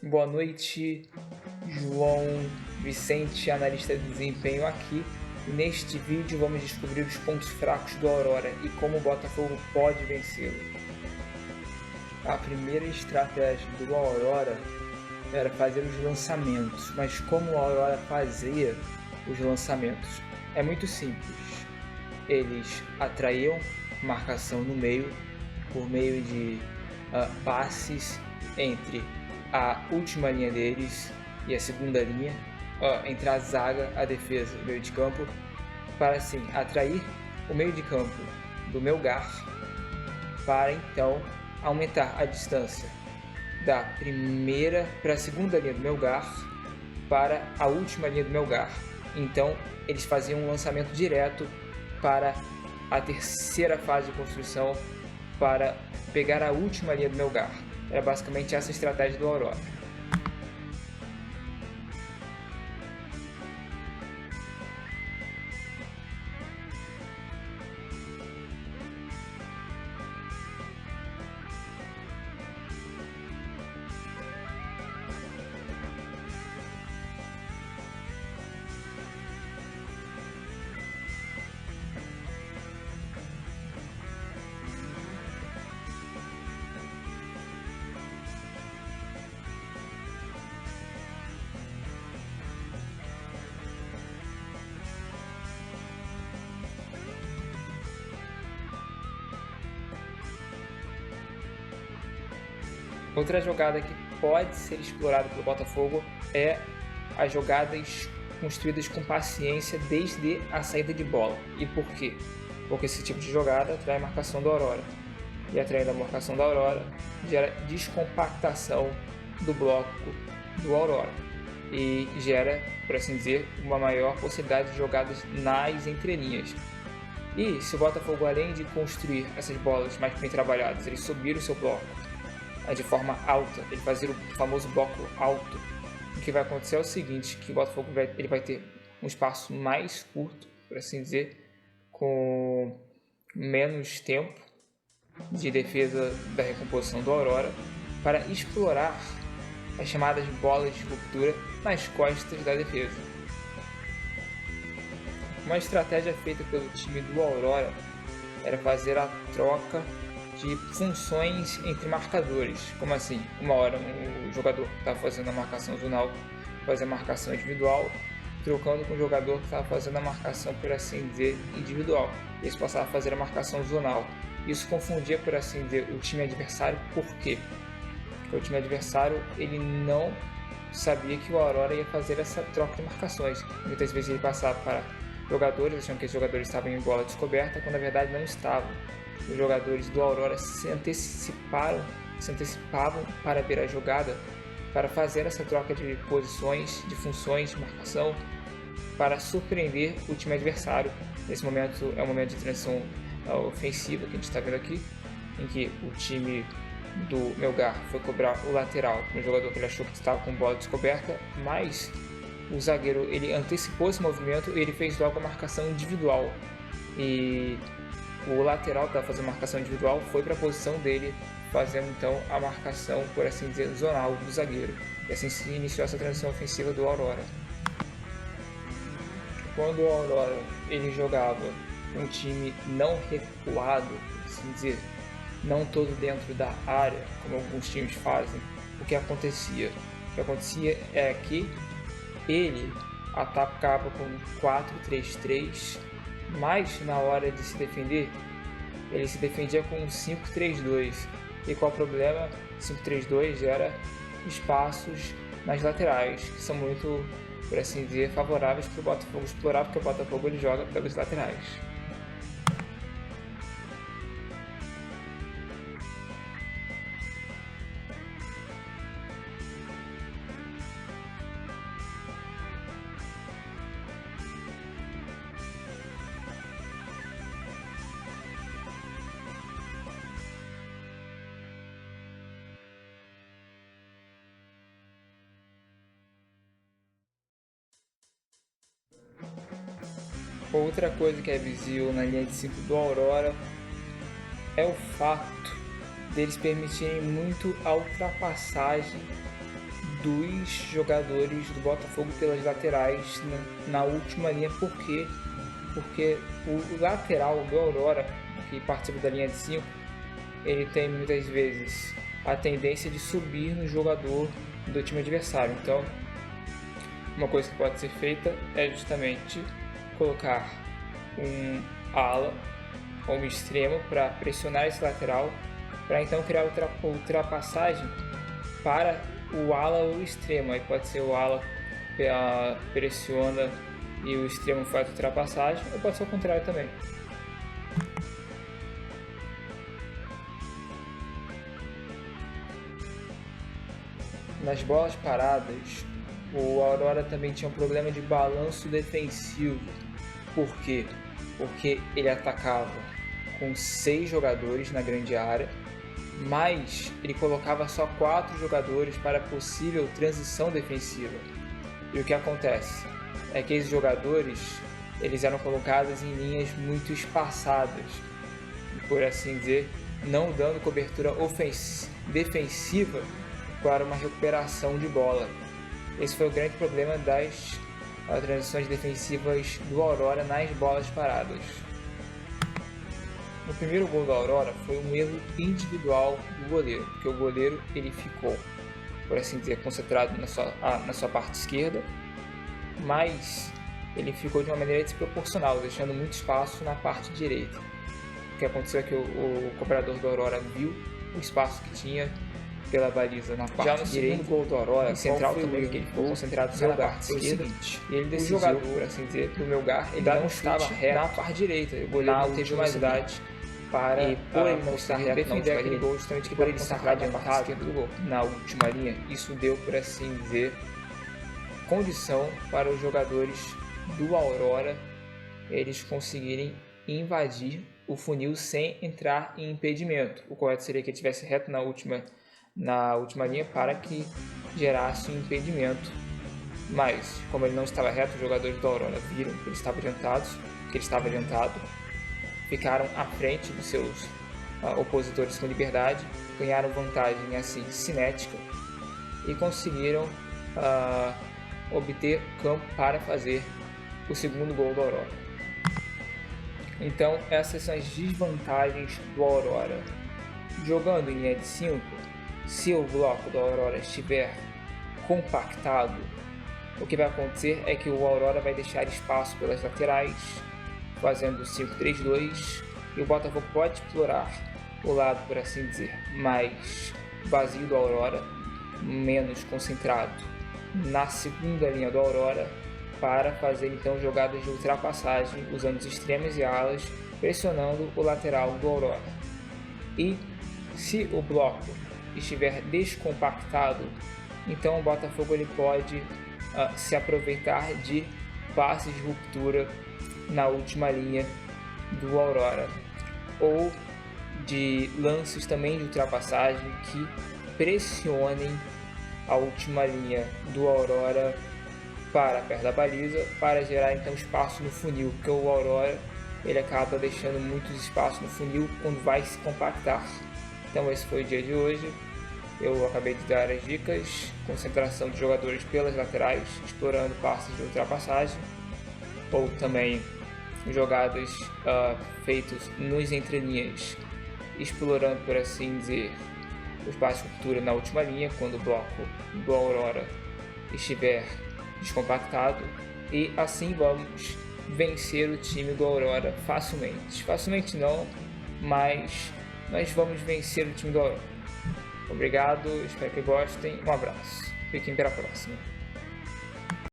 Boa noite, João Vicente, analista de desempenho aqui. E neste vídeo vamos descobrir os pontos fracos do Aurora e como o Botafogo pode vencê-lo. A primeira estratégia do Aurora era fazer os lançamentos, mas como o Aurora fazia os lançamentos? É muito simples. Eles atraíam marcação no meio por meio de passes entre a última linha deles e a segunda linha, entre a zaga, a defesa e o meio de campo, para assim atrair o meio de campo do Melgar, para então aumentar a distância da primeira para a segunda linha do Melgar para a última linha do Melgar. Então eles faziam um lançamento direto para a terceira fase de construção, para pegar a última linha do Melgar. Era basicamente essa a estratégia do Aurora. Outra jogada que pode ser explorada pelo Botafogo é as jogadas construídas com paciência desde a saída de bola. E por quê? Porque esse tipo de jogada atrai a marcação do Aurora. E atraindo a marcação da Aurora, gera descompactação do bloco do Aurora. E gera, por assim dizer, uma maior possibilidade de jogadas nas entrelinhas. E se o Botafogo, além de construir essas bolas mais bem trabalhadas, ele subir o seu bloco de forma alta, ele fazer o famoso bloco alto, o que vai acontecer é o seguinte, que o Botafogo vai ter um espaço mais curto, por assim dizer, com menos tempo de defesa da recomposição do Aurora, para explorar as chamadas bolas de ruptura nas costas da defesa. Uma estratégia feita pelo time do Aurora era fazer a troca de funções entre marcadores. Como assim? Uma hora o jogador que estava fazendo a marcação zonal fazia a marcação individual, trocando com o jogador que estava fazendo a marcação, por assim dizer, individual. Eles passavam a fazer a marcação zonal. Isso confundia, por assim dizer, o time adversário. Por quê? Porque o time adversário ele não sabia que o Aurora ia fazer essa troca de marcações. Muitas vezes ele passava para jogadores, achando que os jogadores estavam em bola descoberta, quando na verdade não estavam. Os jogadores do Aurora se antecipavam para ver a jogada, para fazer essa troca de posições, de funções de marcação, para surpreender o time adversário. Nesse momento é um momento de transição ofensiva que a gente está vendo aqui, em que o time do Melgar foi cobrar o lateral no jogador que ele achou que estava com bola descoberta, mas o zagueiro ele antecipou esse movimento e ele fez logo a marcação individual. E o lateral que estava fazendo a marcação individual foi para a posição dele, fazendo então a marcação, por assim dizer, zonal do zagueiro. E assim se iniciou essa transição ofensiva do Aurora. Quando o Aurora ele jogava um time não recuado, por assim dizer, não todo dentro da área, como alguns times fazem, o que acontecia? O que acontecia é que ele atacava com 4-3-3, mas na hora de se defender, ele se defendia com um 5-3-2. E qual o problema? 5-3-2 gera espaços nas laterais, que são muito, por assim dizer, favoráveis para o Botafogo explorar, porque o Botafogo ele joga pelas laterais. Outra coisa que é visível na linha de 5 do Aurora é o fato deles permitirem muito a ultrapassagem dos jogadores do Botafogo pelas laterais na última linha, porque o lateral do Aurora, que participa da linha de 5, ele tem muitas vezes a tendência de subir no jogador do time adversário. Então, uma coisa que pode ser feita é justamente colocar um ala ou um extremo para pressionar esse lateral, para então criar ultrapassagem para o ala ou o extremo. Aí pode ser o ala pressiona e o extremo faz ultrapassagem, ou pode ser o contrário também. Nas bolas paradas, o Aurora também tinha um problema de balanço defensivo. Por quê? Porque ele atacava com 6 jogadores na grande área, mas ele colocava só 4 jogadores para possível transição defensiva. E o que acontece é que esses jogadores eles eram colocados em linhas muito espaçadas, por assim dizer, não dando cobertura defensiva para uma recuperação de bola. Esse foi o grande problema das transições defensivas do Aurora nas bolas paradas. O primeiro gol do Aurora foi um erro individual do goleiro, porque o goleiro ele ficou, por assim dizer, concentrado na sua parte esquerda, mas ele ficou de uma maneira desproporcional, deixando muito espaço na parte direita. O que aconteceu é que o cobrador do Aurora viu o espaço que tinha pela baliza na parte direita. Já no segundo gol do Aurora, o central também, que ele ficou concentrado no seu lugar esquerda, e ele decidiu, por assim dizer, no meu lugar, ele não estava reto na parte direita. O goleiro não teve mais idade para, e por ele não estar reto defender aquele gol, justamente que por ele estar adiantado do gol na última linha, isso deu, por assim dizer, condição para os jogadores do Aurora eles conseguirem invadir o funil sem entrar em impedimento. O correto seria que ele estivesse reto na última linha para que gerasse um impedimento, mas como ele não estava reto, os jogadores do Aurora viram que ele estava adiantado, ficaram à frente dos seus opositores com liberdade, ganharam vantagem assim cinética e conseguiram obter campo para fazer o segundo gol do Aurora. Então essas são as desvantagens do Aurora. Jogando em linha de 5, se o bloco do Aurora estiver compactado, o que vai acontecer é que o Aurora vai deixar espaço pelas laterais, fazendo 5-3-2, e o Botafogo pode explorar o lado, por assim dizer, mais vazio do Aurora, menos concentrado na segunda linha do Aurora, para fazer então jogadas de ultrapassagem usando os extremos e alas, pressionando o lateral do Aurora. E se o bloco estiver descompactado, então o Botafogo ele pode se aproveitar de passes de ruptura na última linha do Aurora, ou de lances também de ultrapassagem que pressionem a última linha do Aurora para perto da baliza, para gerar então espaço no funil, porque o Aurora ele acaba deixando muitos espaços no funil quando vai se compactar. Então esse foi o dia de hoje. Eu acabei de dar as dicas: concentração de jogadores pelas laterais, explorando passes de ultrapassagem, ou também jogadas feitas nos entrelinhas, explorando, por assim dizer, os passes de ruptura na última linha, quando o bloco do Aurora estiver descompactado, e assim vamos vencer o time do Aurora facilmente. Facilmente não, mas nós vamos vencer o time do Aurora. Obrigado, espero que gostem, um abraço, fiquem para a próxima.